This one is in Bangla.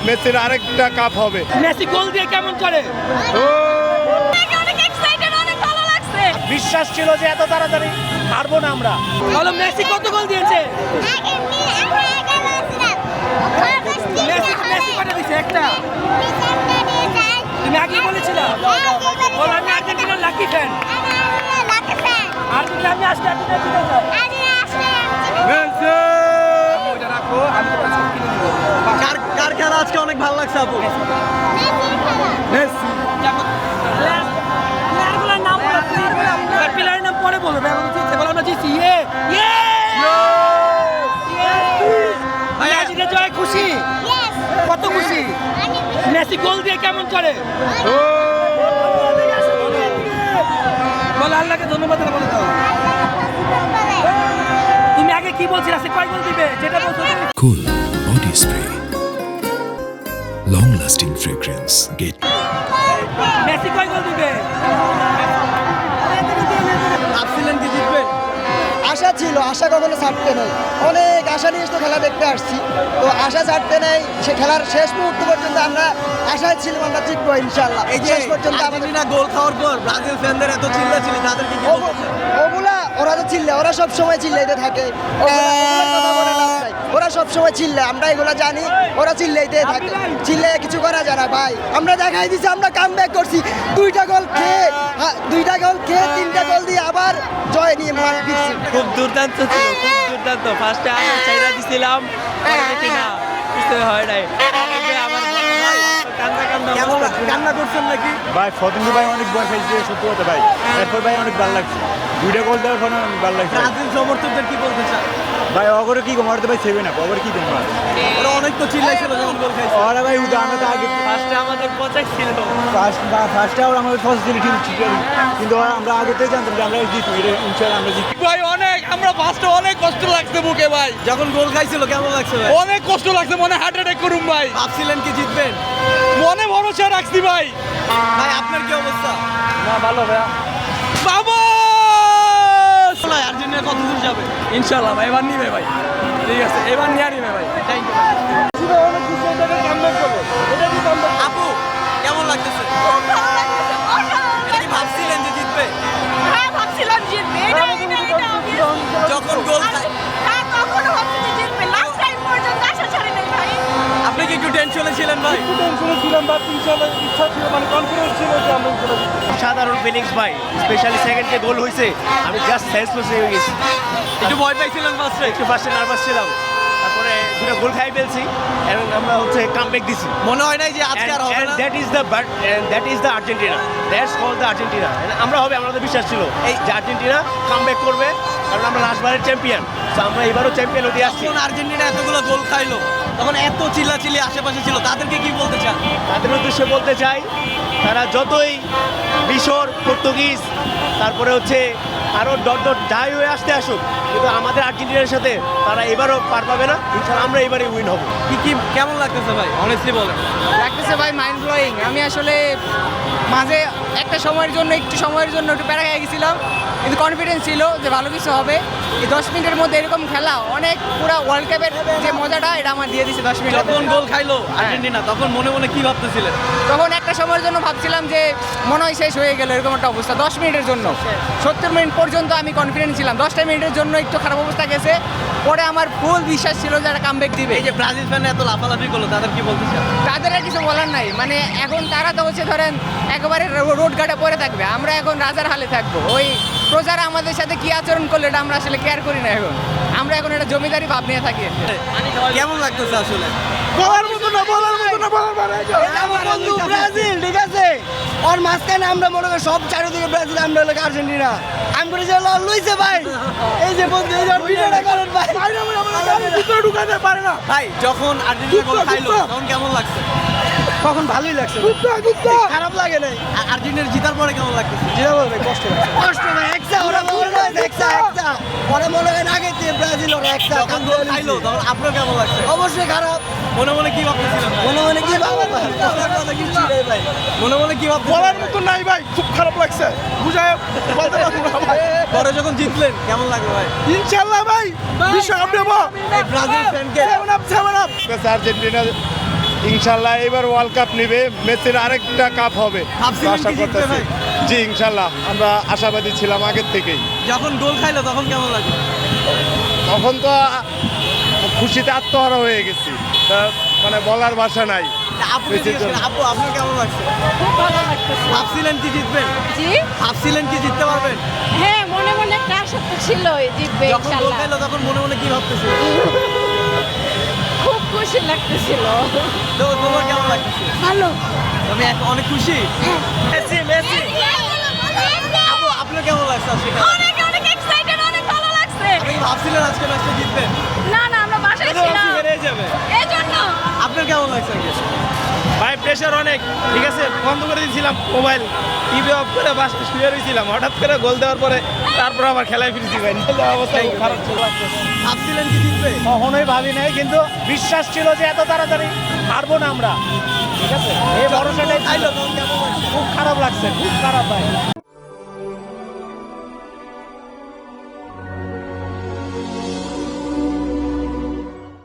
মেসির আরেকটা কাপ হবে। মেসি গোল দিয়ে কেমন করে? বিশ্বাস ছিল যে এত তাড়াতাড়ি হারবো না আমরা। বলো মেসি কত গোল দিয়েছে? মেসি কত দিয়েছে? একটা। তুমি আগে বলেছিলে বল আমি আর্জেন্টিনার লাকি ফ্যান। আর যদি আমি আসলে আর্জেন্টিনা জিতে যায়। মেসি কার খেলা আজকে অনেক ভালো লাগছে আপু? মেসি প্লেয়ারগুলোর নাম বলো, প্লেয়ারের নাম পরে বলো। বলো আমরা জিতছি। ভাইয়া জিতে জয় খুশি? কত খুশি? মেসি গোল দিয়ে কেমন করে? বলো আল্লাহকে ধন্যবাদ বলে দাও। তুমি আগে কি বলছিলে সে কয় গোল দিবে? যেটা বলছো Cool body spray. Long lasting fragrance. Get Messi কয় গোল দিবে? ভাবছিলেন কি জিতবেন? আশা ছিল, আশা কখনো ছাড়তে নেই। অনেক আশা নিয়ে তো খেলা দেখতে আসছি, তো আশা ছাড়তে নেই। সে খেলার শেষ মুহূর্ত পর্যন্ত আমরা আশায় ছিলাম আমরা জিতবো ইনশাল্লাহ। এই যে শেষ পর্যন্ত আমাদের আর্জেন্টিনা গোল খাওয়ার পর ব্রাজিল ফ্যানদের এত চিল্লাচিল্লি, তাদেরকে কি বলতে চান? ওগুলা ওরা তো চিল্লে, ওরা সব সময় চিল্লাইতে থাকে। ওগুলার কথা বলে লাভ নাই। ওরা সব সময় চিল্লে, আমরা এগুলা জানি। ওরা চিল্লাইতে থাকে, চিল্লে কিছু করা যায় না ভাই। আমরা দেখাই দিছি আমরা কামব্যাক করছি। দুইটা গোল খেয়ে 3টা গোল দিয়ে আবার জয় নিয়ে ফিরছি। খুব দুর্দান্ত ছিল, খুব দুর্দান্ত। ফার্স্টে আমি চাইরা দিছিলাম, পরে দেখি না কিছু হয় নাই। আমার কান্না করছেন নাকি? ভাই ফতেন্দু ভাই অনেক বয় ফেলছে, সত্যি কথা ভাই। এরপর ভাই অনেক ভালো লাগছে, 2টা গোল দেওয়ার পর অনেক ভালো লাগছে ব্রাজিল সমর্থকদের কি বলতে চান? ভাই। অগরে কি মারতে ভাই সেভেন আপ, অগরে কি তোমার ওরা অনেক তো চিল্লাইছিল যখন গোল খাইছে। ওরা ভাই আমরা তো আগে ফার্স্টে আমাদের পচাক ছিল। ফার্স্টে ওরা আমাদের ফার্স্ট দিন ঠিক, কিন্তু আমরা আগে থেকে জানতাম যে আমরা জিতবো, এটা ইনশাআল্লাহ আমরা জিতবো। ভাই অনেক, আমরা ফার্স্টে অনেক কষ্ট লাগছে বুকে ভাই। যখন গোল খাইছিল কেমন লাগছে ভাই? অনেক কষ্ট লাগছে, মনে হার্ট অ্যাটাক করুম ভাই। ভাবছিলেন কি জিতবেন? মনে ভরসা রাখছি ভাই। ভাই আপনার কি অবস্থা? না ভালো ভাইয়া। বাবা আর্জেন্টিনা কত দূর যাবে? ইনশাআল্লাহ ভাই এবার নিবে ভাই। ঠিক আছে, এবার নিয়ে নিবে ভাই। Thank you. আপু কেমন লাগতেছে? এটা কি ভাবছিলেন যে জিতবে? হ্যাঁ ভাবছিলাম জিতবে। যখন গোল খায় লাস্ট টাইম পর্যন্ত আশা ছাড়ি নাই ভাই। আপনি কি একটু টেনশনে ছিলেন ভাই? সাধারণ ফিলিংস ভাই, স্পেশালি সেকেন্ড যে গোল হয়েছে আমি জাস্ট সেন্সলেস হয়ে গেছি। একটু ভয় পাইছিলেন ফার্স্টে? একটু ফার্স্টে নার্ভাস ছিলাম, তারপরে 2টা গোল খাই ফেলছি এবং আমরা কামব্যাক দিছি। মনে হয় নাই যে আজকে আর হবে না? That is the Argentina, that's called the Argentina. আমরা হবে, আমাদের বিশ্বাস ছিল এই যে আর্জেন্টিনা কামব্যাক করবে, কারণ আমরা লাস্টবারের চ্যাম্পিয়ন। তো আমরা এবারও চ্যাম্পিয়ন হতে আসছি। যখন আর্জেন্টিনা এতগুলো গোল খাইলো তখন এত চিল্লাচিল্লি আশেপাশে ছিল, তাদেরকে কি বলতে চান? তাদের উদ্দেশ্যে বলতে চাই, তারা যতই মিশর, পর্তুগিজ, তারপরে আরও ডট যাই হয়ে আসতে আসুক, কিন্তু আমাদের আর্জেন্টিনার সাথে তারা এবারও পার পাবে না। ইনশাআল্লাহ আমরা এবারে উইন হব। কি কেমন লাগতেছে ভাই, অনেস্টলি বলেন? লাগতেছে ভাই মাইন্ড ব্লোয়িং। আমি আসলে মাঝে একটু সময়ের জন্য একটু প্যারা খেয়ে গেছিলাম, কিন্তু কনফিডেন্স ছিল যে ভালো কিছু হবে। এই 10 মিনিটের মধ্যে এরকম খেলা অনেক, পুরো ওয়ার্ল্ড কাপের যে মজাটা এটা আমার দিয়ে দিছে 10 মিনিট। যখন গোল খাইলো আর্জেন্টিনা তখন মনে মনে কি ভাবতেছিলেন? তখন একটা সময়ের জন্য ভাবছিলাম যে মনে হয় শেষ হয়ে গেল, এরকম একটা অবস্থা। 10 মিনিটের জন্য 70 মিনিট পর্যন্ত আমি কনফিডেন্ট ছিলাম। 10টা মিনিটের জন্য একটু খারাপ অবস্থা গেছে, পরে আমার ফুল বিশ্বাস ছিল যে একটা কামব্যাক দিবে। এই যে ব্রাজিল ফ্যান এত লাফালাফি করলো, তাদের কি বলতে চান? তাদের আর কিছু বলার নাই। মানে এখন তারা তো ধরেন একেবারে রোড ঘাটে পড়ে থাকবে, আমরা এখন রাজার হালে থাকবো। ওই প্রজারা আমাদের সাথে কি আচরণ করলে এটা আমরা আসলে কেয়ার করি না। আমরা এখন একটা জমিদারি ভাব নিয়ে থাকি। কেমন লাগতেছে আসলে? বলার মতো না আমার বন্ধু ব্রাজিল, ঠিক আছে? ওর মাঝখানে আমরা মনে করি সব চারিদিকে ব্রাজিল, আমরা হলো আর্জেন্টিনা। আমি বলি যে লইছে ভাই, এই যে বন্ধু এই যে ভিডিওটা করেন ভাই। ভিতরে ঢুকাতে পারে না ভাই যখন আর্জেন্টিনা গোল খাইলো তখন কেমন লাগছে? তখন ভালোই লাগছে, খারাপ লাগে নাই। আর আর্জেন্টিনা জিতার পরে কেমন লাগতেছে? যেটা বলবে কষ্ট ভাই, ওরা মনে হয় ওরা মনে হয় আগে দিয়ে ব্রাজিল ওরা যখন গোল খাইলো তখন আপনার কেমন লাগছে? অবশ্যই খারাপ। মনে মনে কি ভাবতেছিলেন ভাই? মনে কি ভালো ভাই, মনে মনে কি ভাবতেছিলেন? বলার মতো নাই ভাই, খুব খারাপ লাগছে, বুঝায় বলতে পারবো না ভাই। পরে যখন জিতলেন কেমন লাগলো ভাই? ইনশাআল্লাহ ভাই বিশ্বকাপ নেব। এই ব্রাজিল ফ্যানকে সেভেন আপ আর্জেন্টিনা ইনশাল্লাহ এবার ওয়ার্ল্ড কাপ নেবে, মেসির আরেকটা কাপ হবে ভাবছিলেন আশা কি জিতবে করতেছি। ভাই? জি ইনশাল্লাহ আমরা আশাবাদী ছিলাম আগের থেকেই। যখন গোল খাইলো তখন কেমন লাগে? তখন তো খুশিতে আত্মহারা হয়ে গেছি, তা মানে বলার ভাষা নাই। আপুকে জিজ্ঞেস করেন, আপু আপনার কেমন লাগছে? খুব ভালো লাগতেছে ভাবছিলেন কি জিতবেন? জি ভাবছিলেন কি জিততে পারবেন? হ্যাঁ মনে মনে একটা আশা তো ছিলই জিতবে যখন গোল ইনশাআল্লাহ খাইলো তখন মনে মনে কি ভাবতেছিল? খুব খুশি লাগতেছিল তো তোমার কেমন লাগতেছে? ভালো আমি অনেক খুশি। মেসি মেসি আপু আপনার কেমন লাগছে আজকে? অনেক অনেক এক্সাইটেড অনেক ভালো লাগছে আপনি কি ভাবছিলেন আজকে ম্যাচটা জিতবেন? না না আমরা বাসায় ছিলাম হেরে যাবে। এজন্য আপনার কেমন লাগছে আজকে? ভাই প্রেশার অনেক, ঠিক আছে, বন্ধ করে দিয়েছিলাম মোবাইল, টিভি অফ করে বাসে শুয়ে রয়েছিলাম, হঠাৎ করে গোল দেওয়ার পরে তারপর আবার খেলায় ফিরেছি ভাই, নাহলে অবস্থা খুব খারাপ ছিল। ভাবছিলেন কি জিতবে? কখনোই ভাবি নাই, কিন্তু বিশ্বাস ছিল যে এত তাড়াতাড়ি হারবো না আমরা, ঠিক আছে, এই ভরসাটাই ছিল। খাইলো তখন কেমন লাগছে? খুব খারাপ লাগছে, খুব খারাপ ভাই।